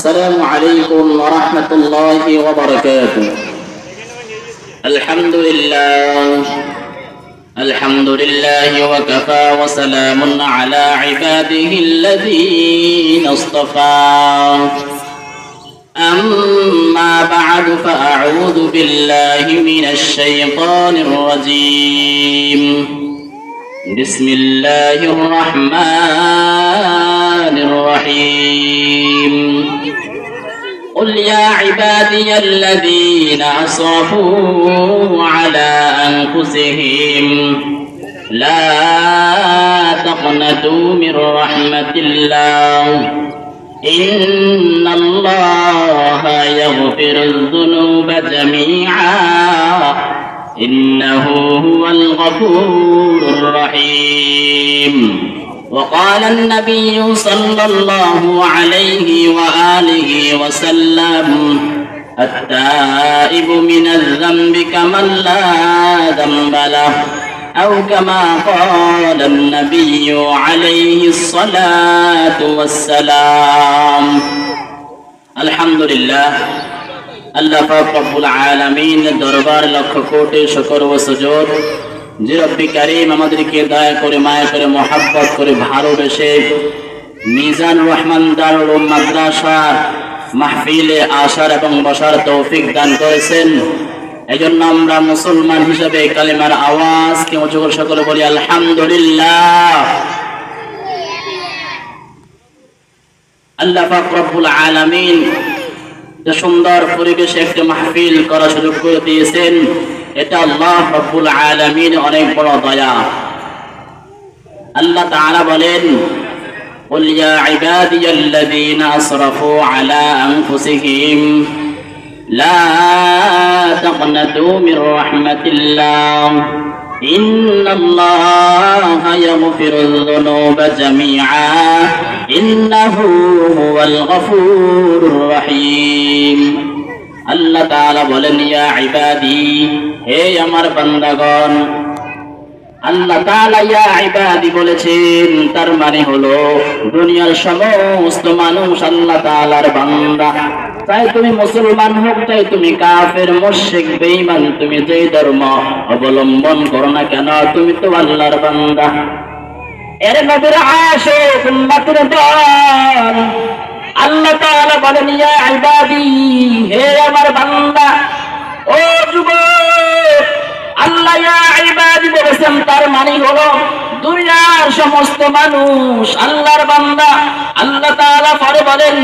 السلام عليكم ورحمة الله وبركاته. الحمد لله وكفى وسلام على عباده الذين اصطفى. أما بعد فأعوذ بالله من الشيطان الرجيم. بسم الله الرحمن الرحيم. قل يا عبادي الذين أسرفوا على أنفسهم لا تقنطوا من رحمة الله إن الله يغفر الذنوب جميعا إنه هو الغفور الرحيم. وقال النبي صلى الله عليه وآله وسلم التائب من الذنب كمن لا ذنب له أو كما قال النبي عليه الصلاة والسلام. الحمد لله আল্লাহ পাক রব্বুল আলামিন দরবার লক্ষ কোটি শুকর ও সুজুদ যে রব্বি কারীম আমাদেরকে দয়া করে মায়া করে মহব্বত করে ভালোবেসে মিজান রহমান দারুল মাদ্রাসা মাহফিলে আসার এবং বসার তৌফিক দান করেছেন। এজন্য আমরা মুসলমান হিসেবে কালিমার আওয়াজকে উঁচু করে সকলে বলি আলহামদুলিল্লাহ। আল্লাহ পাক রব্বুল আলামিন সুন্দর পরিবেশে একটা মাহফিল করার সুযোগ করে দিয়েছেন, এটা আল্লাহ রাব্বুল আলামিন অনেক বড় দয়া। আল্লাহ তাআলা বলেন قل يا عبادي الذين أسرفوا على أنفسهم لا تقنطوا من رحمة الله إن الله يغفر الذنوب جميعا إنه هو الغفور الرحيم. আল্লাহ তাআলা বলেন ইয়া ইবাদি, হে আমার বান্দাগণ। আল্লাহ তাআলা ইয়া ইবাদি বলেছেন, তার মানে হলো দুনিয়ার সমস্ত মানুষ আল্লাহ তাআলার বান্দা। চাই তুমি মুসলমান হোক, চাই তুমি কাফের মুশরিক বেঈমান, তুমি যেই ধর্ম অবলম্বন করো না কেন, তুমি তো আল্লাহর বান্দা। এর নবীর আশিক উম্মতের দল আল্লাহ তাআলা বলেন ইয়া ইবাদি, হে আমার বান্দা। ও যুবক, আল্লাহ ইয়া ইবাদি বলেছেন, তার মানে হলো দুনিয়ার সমস্ত মানুষ আল্লাহর বান্দা। আল্লাহ তাআলা পরে বলেন